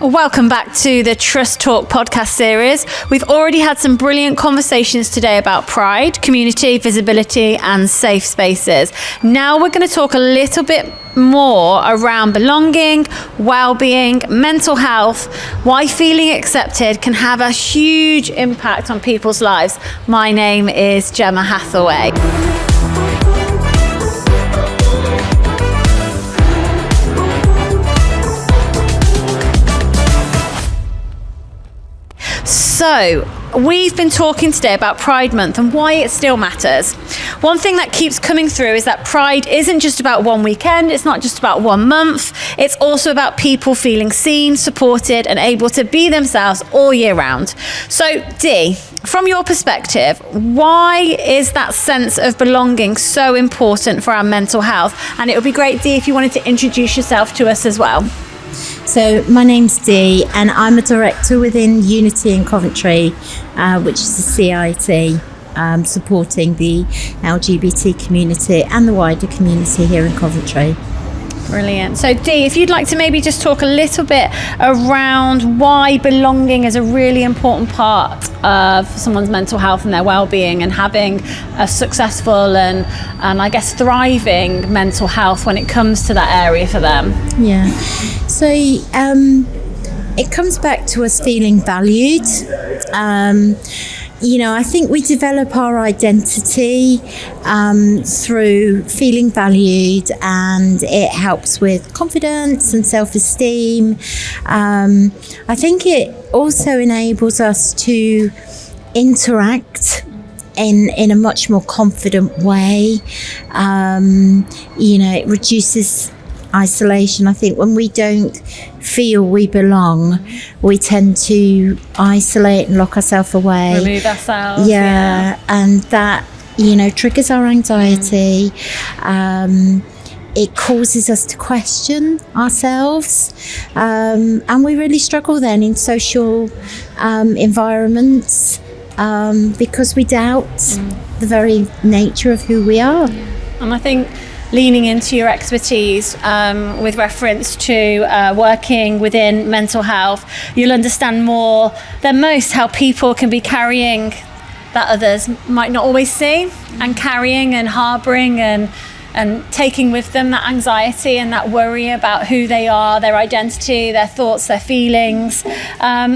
Welcome back to the TrustTalk Podcast series. We've already had some brilliant conversations today about pride, community, visibility, and safe spaces. Now we're going to talk a little bit more around belonging, well-being, mental health, why feeling accepted can have a huge impact on people's lives. My name is Gemma Hathaway. So, we've been talking today about Pride Month and why it still matters. One thing that keeps coming through is that Pride isn't just about one weekend, it's not just about 1 month, it's also about people feeling seen, supported and able to be themselves all year round. So, Dee, from your perspective, why is that sense of belonging so important for our mental health? And it would be great, Dee, if you wanted to introduce yourself to us as well. So my name's Dee and I'm a director within Unity in Coventry, which is a CIT supporting the LGBT community and the wider community here in Coventry. Brilliant. So Dee, if you'd like to maybe just talk a little bit around why belonging is a really important part of someone's mental health and their well-being, and having a successful and I guess thriving mental health when it comes to that area for them. Yeah. So it comes back to us feeling valued. I think we develop our identity through feeling valued, and it helps with confidence and self-esteem. I think it also enables us to interact in a much more confident way. It reduces isolation. I think when we don't feel we belong, we tend to isolate and lock ourselves away. Remove ourselves. Yeah. And that, triggers our anxiety. It causes us to question ourselves. And we really struggle then in social environments because we doubt the very nature of who we are. And I think leaning into your expertise with reference to working within mental health, you'll understand more than most how people can be carrying that others might not always see, and carrying and harbouring and taking with them that anxiety and that worry about who they are, their identity, their thoughts, their feelings.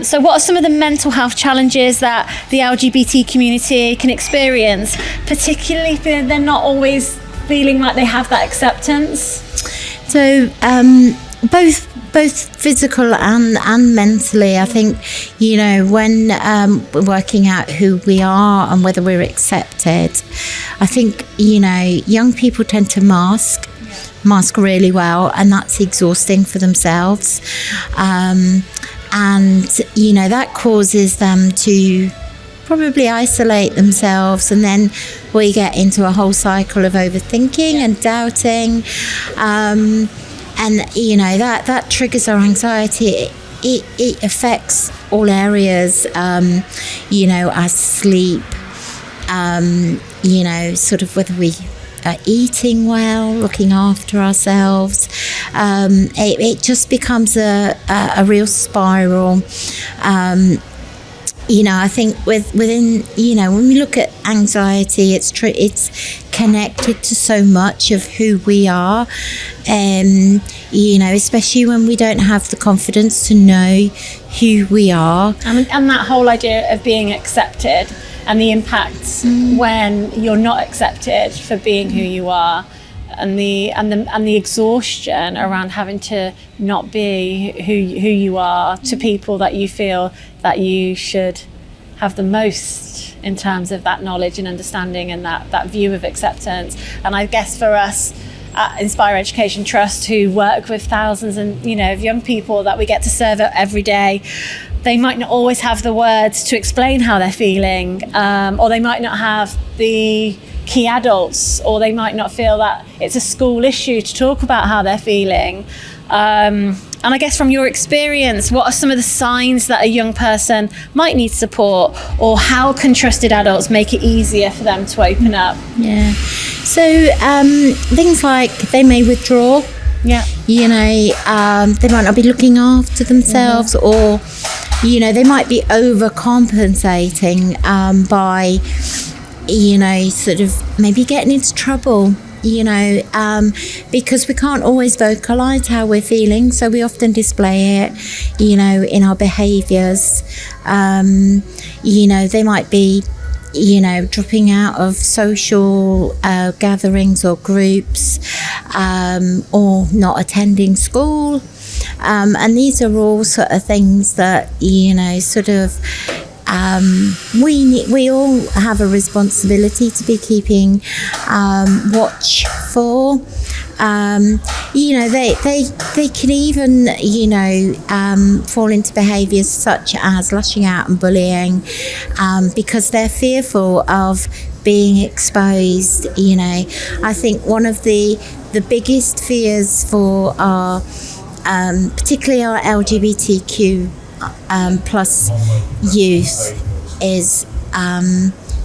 So what are some of the mental health challenges that the LGBT community can experience, particularly if they're not always feeling like they have that acceptance? So both physical and mentally, I think, when we're working out who we are and whether we're accepted, I think, young people tend to mask really well, and that's exhausting for themselves. And that causes them to probably isolate themselves, and then we get into a whole cycle of overthinking and doubting, and that triggers our anxiety. It affects all areas, our sleep, sort of whether we are eating well, looking after ourselves. It just becomes a real spiral. I think within, when we look at anxiety, it's connected to so much of who we are, especially when we don't have the confidence to know who we are. And that whole idea of being accepted and the impacts when you're not accepted for being who you are, and the exhaustion around having to not be who you are to people that you feel that you should have the most in terms of that knowledge and understanding and that view of acceptance. And I guess for us at Inspire Education Trust, who work with thousands of young people that we get to serve every day, they might not always have the words to explain how they're feeling, or they might not have the key adults, or they might not feel that it's a school issue to talk about how they're feeling. And I guess from your experience, what are some of the signs that a young person might need support, or how can trusted adults make it easier for them to open up? Yeah. So things like they may withdraw Yeah. You know, they might not be looking after themselves, or, you know, they might be overcompensating by, you know, sort of maybe getting into trouble, you know, because we can't always vocalise how we're feeling, so we often display it, you know, in our behaviours. You know, they might be, you know, dropping out of social gatherings or groups, or not attending school. And these are all sort of things that, you know, sort of we all have a responsibility to be keeping watch for. You know, they can even, you know, fall into behaviours such as lashing out and bullying, because they're fearful of being exposed. You know, I think one of the biggest fears for our, particularly our LGBTQ plus youth, is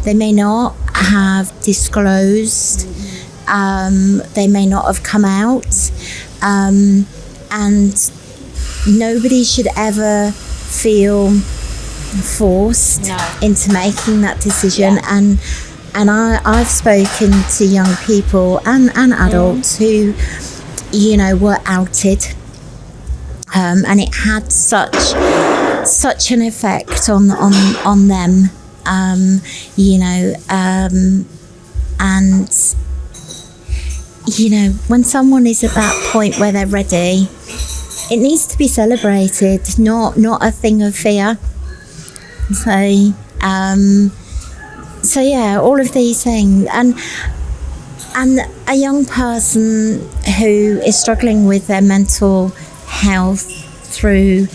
they may not have disclosed, they may not have come out, and nobody should ever feel forced into making that decision. And I've spoken to young people and adults who, you know, were outed, and it had such an effect on them, you know, and, you know, when someone is at that point where they're ready, it needs to be celebrated, not a thing of fear. So yeah, all of these things, and a young person who is struggling with their mental health through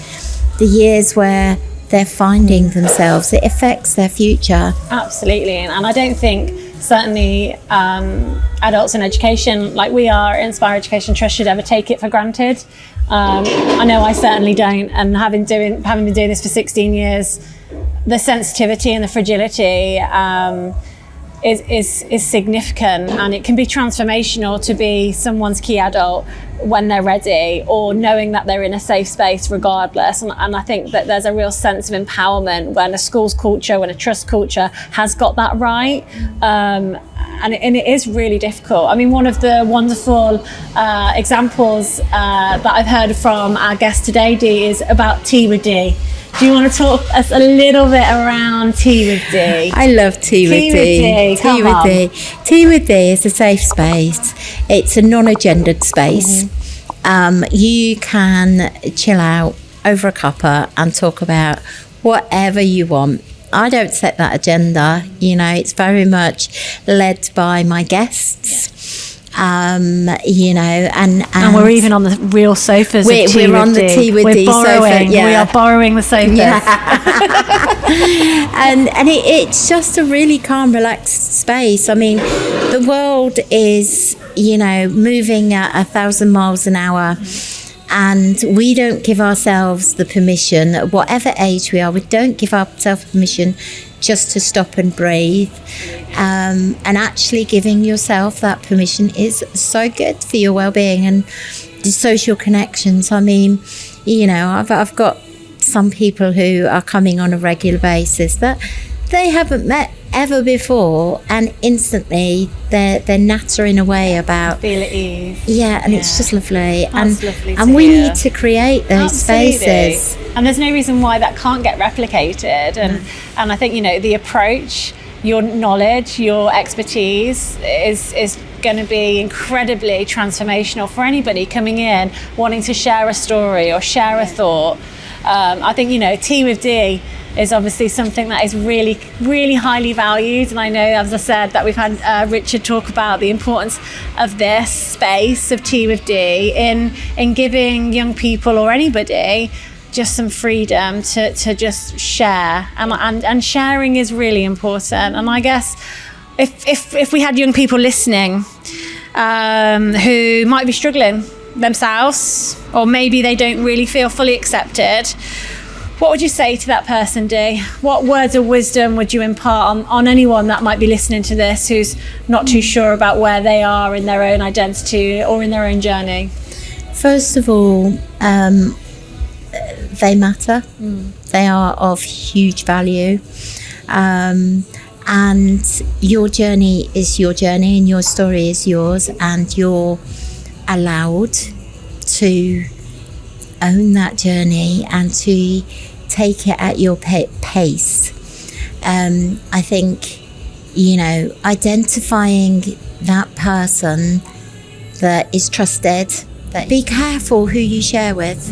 the years where they're finding themselves, it affects their future. Absolutely, and I don't think certainly adults in education, like we are, Inspire Education Trust, should ever take it for granted. I know I certainly don't, and having been doing this for 16 years, the sensitivity and the fragility is significant, and it can be transformational to be someone's key adult when they're ready, or knowing that they're in a safe space regardless. And I think that there's a real sense of empowerment when a school's culture, when a trust culture has got that right. And it is really difficult. I mean, one of the wonderful examples that I've heard from our guest today, Dee, is about Tea with Dee. Do you want to talk us a little bit around Tea with Dee? I love Tea with Dee. Tea with Dee. Tea with Dee is a safe space. It's a non-agendered space. You can chill out over a cuppa and talk about whatever you want. I don't set that agenda. You know, it's very much led by my guests. You know, and we're even on the real sofas. We're on the Tea with Dee sofa. Yeah. We are borrowing the sofas. Yeah. and it's just a really calm, relaxed space. I mean, the world is, you know, moving at 1,000 miles an hour. And we don't give ourselves the permission, at whatever age we are, we don't give ourselves permission just to stop and breathe. And actually giving yourself that permission is so good for your well-being and the social connections. I mean, you know, I've got some people who are coming on a regular basis that they haven't met ever before, and instantly they're nattering away about, feel at ease. Yeah, and it's just lovely. That's lovely to and we hear. need to create those spaces. And there's no reason why that can't get replicated. And I think, you know, the approach, your knowledge, your expertise is going to be incredibly transformational for anybody coming in wanting to share a story or share a thought. I think, you know, Tea with Dee is obviously something that is really, really highly valued. And I know, as I said, that we've had Richard talk about the importance of this space of Tea with Dee in giving young people or anybody just some freedom to just share. And sharing is really important. And I guess if we had young people listening who might be struggling themselves, or maybe they don't really feel fully accepted, what would you say to that person, Dee? What words of wisdom would you impart on anyone that might be listening to this who's not too sure about where they are in their own identity or in their own journey? First of all, they matter. They are of huge value. And your journey is your journey and your story is yours, and you're allowed to own that journey and to take it at your pace. I think, identifying that person that is trusted, be careful who you share with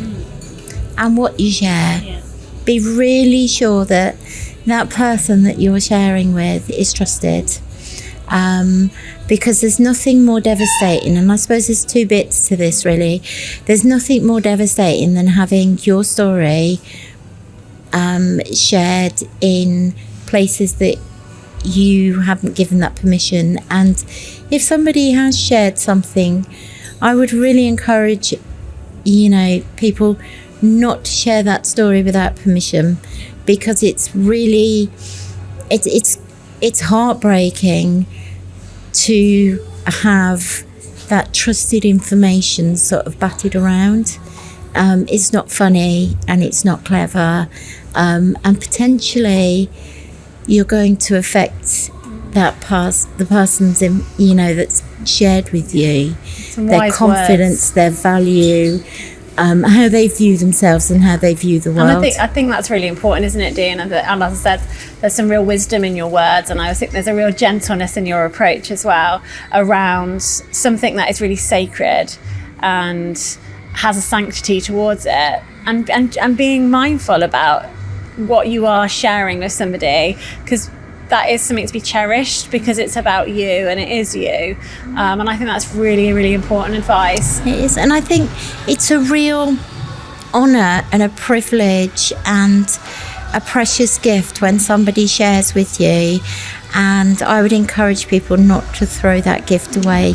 and what you share. Yeah. Be really sure that that person that you're sharing with is trusted, because there's nothing more devastating, and I suppose there's two bits to this really. There's nothing more devastating than having your story shared in places that you haven't given that permission. And if somebody has shared something, I would really encourage people not to share that story without permission, because it's really it's heartbreaking to have that trusted information sort of batted around. It's not funny and it's not clever, and potentially you're going to affect the person's that's shared with you, their confidence, their value, how they view themselves and how they view the world. And I think that's really important, isn't it, Dee? And as I said, there's some real wisdom in your words, and I think there's a real gentleness in your approach as well around something that is really sacred and has a sanctity towards it, and being mindful about what you are sharing with somebody, because that is something to be cherished, because it's about you and it is you. And I think that's really, really important advice. It is, and I think it's a real honour and a privilege and a precious gift when somebody shares with you, and I would encourage people not to throw that gift away.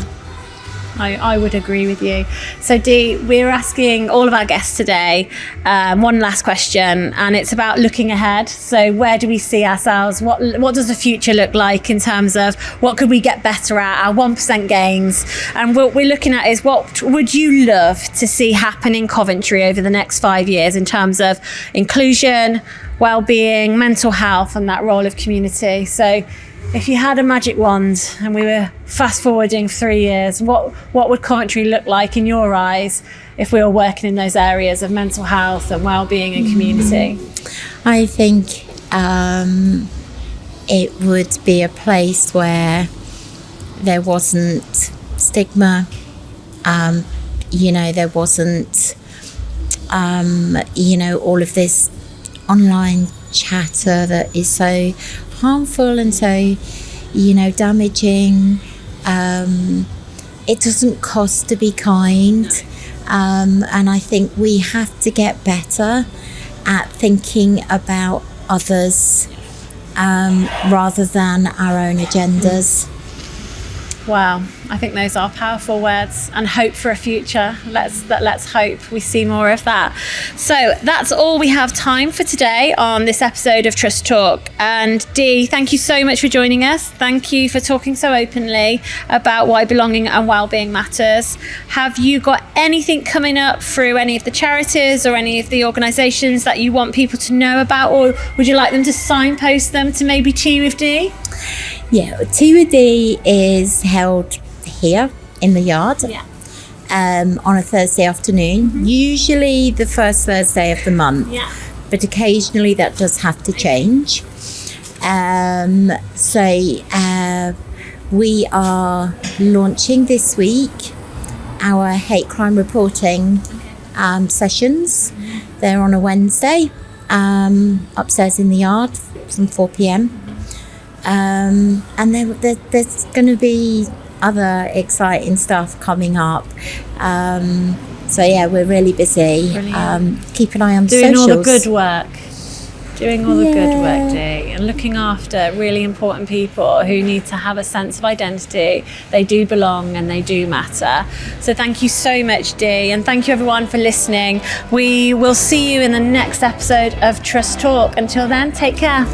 I would agree with you. So Dee, we're asking all of our guests today one last question, and it's about looking ahead. So where do we see ourselves? What does the future look like in terms of what could we get better at, our 1% gains? And what we're looking at is, what would you love to see happen in Coventry over the next 5 years in terms of inclusion, well-being, mental health, and that role of community? So if you had a magic wand and we were fast forwarding 3 years, what would Coventry look like in your eyes if we were working in those areas of mental health and well-being and community? I think it would be a place where there wasn't stigma, there wasn't all of this online chatter that is so harmful and so damaging. It doesn't cost to be kind, and I think we have to get better at thinking about others rather than our own agendas. Wow, I think those are powerful words, and hope for a future. Let's hope we see more of that. So that's all we have time for today on this episode of Trust Talk. And Dee, thank you so much for joining us. Thank you for talking so openly about why belonging and wellbeing matters. Have you got anything coming up through any of the charities or any of the organisations that you want people to know about, or would you like them to signpost them to maybe Tea with Dee? Yeah, Tea with Dee is held here in the yard on a Thursday afternoon, usually the first Thursday of the month, but occasionally that does have to change. We are launching this week our hate crime reporting sessions. They're on a Wednesday upstairs in the yard from 4 p.m. And then there's going to be other exciting stuff coming up. We're really busy. Keep an eye on doing socials. All the good work. Doing all the good work, Dee, and looking after really important people who need to have a sense of identity. They do belong and they do matter. So thank you so much, Dee, and thank you everyone for listening. We will see you in the next episode of Trust Talk. Until then, take care.